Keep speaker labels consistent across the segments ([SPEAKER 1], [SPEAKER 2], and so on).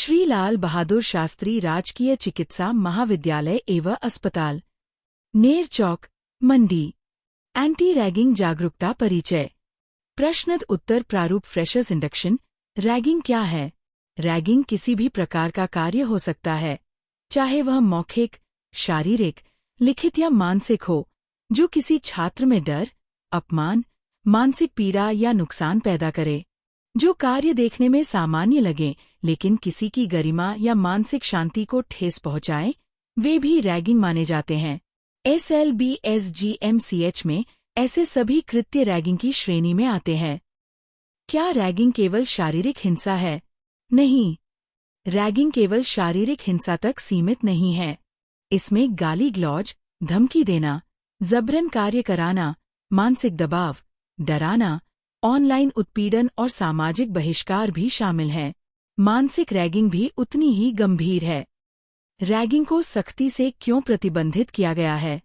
[SPEAKER 1] श्री लाल बहादुर शास्त्री राजकीय चिकित्सा महाविद्यालय एवं अस्पताल, नेर चौक, मंडी। एंटी रैगिंग जागरूकता परिचय। प्रश्न उत्तर प्रारूप। Freshers induction. रैगिंग क्या है? रैगिंग किसी भी प्रकार का कार्य हो सकता है, चाहे वह मौखिक, शारीरिक, लिखित या मानसिक हो, जो किसी छात्र में डर, अपमान, मानसिक पीड़ा या नुकसान पैदा करे। जो कार्य देखने में सामान्य लगे लेकिन किसी की गरिमा या मानसिक शांति को ठेस पहुंचाए, वे भी रैगिंग माने जाते हैं। SLBSGMCH में ऐसे सभी कृत्य रैगिंग की श्रेणी में आते हैं। क्या रैगिंग केवल शारीरिक हिंसा है? नहीं, रैगिंग केवल शारीरिक हिंसा तक सीमित नहीं है। इसमें गाली गलौज, धमकी देना, जबरन कार्य कराना, मानसिक दबाव, डराना, ऑनलाइन उत्पीड़न और सामाजिक बहिष्कार भी शामिल हैं। मानसिक रैगिंग भी उतनी ही गंभीर है। रैगिंग को सख्ती से क्यों प्रतिबंधित किया गया है?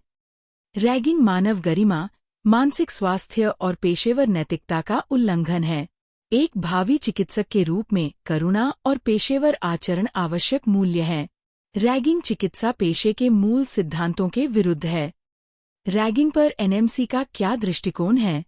[SPEAKER 1] रैगिंग मानव गरिमा, मानसिक स्वास्थ्य और पेशेवर नैतिकता का उल्लंघन है। एक भावी चिकित्सक के रूप में करुणा और पेशेवर आचरण आवश्यक मूल्य हैं। रैगिंग चिकित्सा पेशे के मूल सिद्धांतों के विरुद्ध है। रैगिंग पर NMC का क्या दृष्टिकोण है?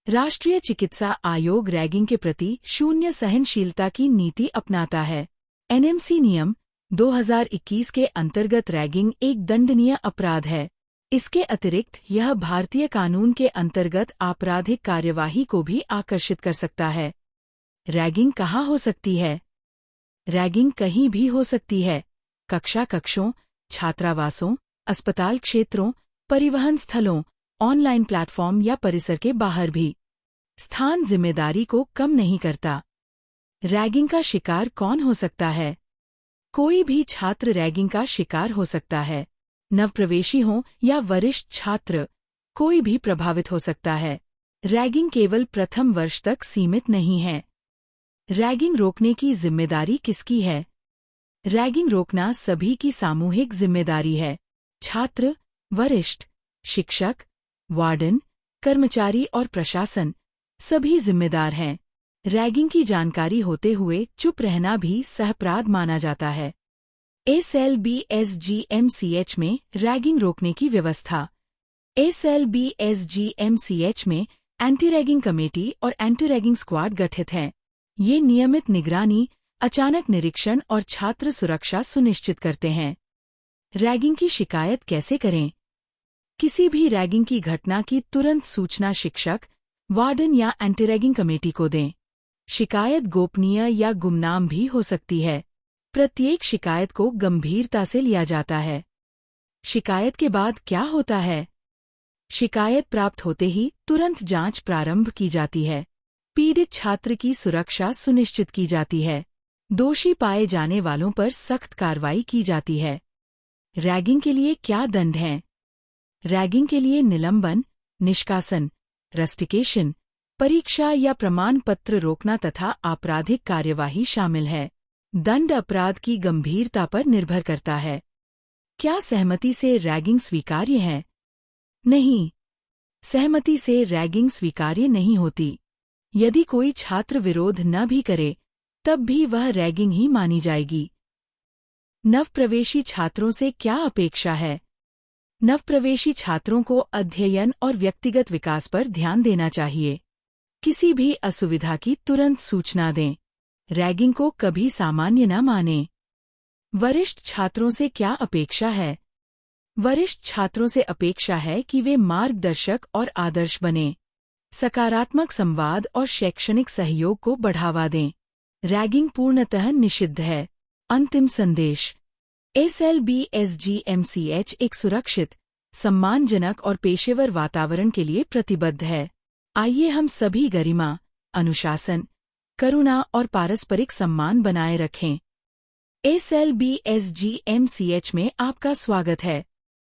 [SPEAKER 1] राष्ट्रीय चिकित्सा आयोग रैगिंग के प्रति शून्य सहनशीलता की नीति अपनाता है। NMC नियम 2021 के अंतर्गत रैगिंग एक दंडनीय अपराध है। इसके अतिरिक्त यह भारतीय कानून के अंतर्गत आपराधिक कार्यवाही को भी आकर्षित कर सकता है। रैगिंग कहाँ हो सकती है? रैगिंग कहीं भी हो सकती है। कक्षा कक्षों, छात्रावासों, अस्पताल क्षेत्रों, परिवहन स्थलों, ऑनलाइन प्लेटफॉर्म या परिसर के बाहर भी। स्थान जिम्मेदारी को कम नहीं करता। रैगिंग का शिकार कौन हो सकता है? कोई भी छात्र रैगिंग का शिकार हो सकता है। नवप्रवेशी हों या वरिष्ठ छात्र, कोई भी प्रभावित हो सकता है। रैगिंग केवल प्रथम वर्ष तक सीमित नहीं है। रैगिंग रोकने की जिम्मेदारी किसकी है? रैगिंग रोकना सभी की सामूहिक जिम्मेदारी है। छात्र, वरिष्ठ, शिक्षक, वार्डन, कर्मचारी और प्रशासन सभी जिम्मेदार हैं। रैगिंग की जानकारी होते हुए चुप रहना भी सहअपराध माना जाता है। SLBSGMCH में रैगिंग रोकने की व्यवस्था। SLBSGMCH में एंटी रैगिंग कमेटी और एंटी रैगिंग स्क्वाड गठित हैं। ये नियमित निगरानी, अचानक निरीक्षण और छात्र सुरक्षा सुनिश्चित करते हैं। रैगिंग की शिकायत कैसे करें? किसी भी रैगिंग की घटना की तुरंत सूचना शिक्षक, वार्डन या एंटी रैगिंग कमेटी को दें। शिकायत गोपनीय या गुमनाम भी हो सकती है। प्रत्येक शिकायत को गंभीरता से लिया जाता है। शिकायत के बाद क्या होता है? शिकायत प्राप्त होते ही तुरंत जांच प्रारंभ की जाती है। पीड़ित छात्र की सुरक्षा सुनिश्चित की जाती है। दोषी पाए जाने वालों पर सख्त कार्रवाई की जाती है। रैगिंग के लिए क्या दंड हैं? रैगिंग के लिए निलंबन, निष्कासन, रस्टिकेशन, परीक्षा या प्रमाण पत्र रोकना तथा आपराधिक कार्यवाही शामिल है। दंड अपराध की गंभीरता पर निर्भर करता है। क्या सहमति से रैगिंग स्वीकार्य है? नहीं, सहमति से रैगिंग स्वीकार्य नहीं होती। यदि कोई छात्र विरोध न भी करे, तब भी वह रैगिंग ही मानी जाएगी। नवप्रवेशी छात्रों से क्या अपेक्षा है? नवप्रवेशी छात्रों को अध्ययन और व्यक्तिगत विकास पर ध्यान देना चाहिए। किसी भी असुविधा की तुरंत सूचना दें। रैगिंग को कभी सामान्य न मानें। वरिष्ठ छात्रों से क्या अपेक्षा है? वरिष्ठ छात्रों से अपेक्षा है कि वे मार्गदर्शक और आदर्श बनें। सकारात्मक संवाद और शैक्षणिक सहयोग को बढ़ावा दें। रैगिंग पूर्णतः निषिद्ध है। अंतिम संदेश। SLBSGMCH एक सुरक्षित, सम्मानजनक और पेशेवर वातावरण के लिए प्रतिबद्ध है। आइए हम सभी गरिमा, अनुशासन, करुणा और पारस्परिक सम्मान बनाए रखें। SLBSGMCH में आपका स्वागत है।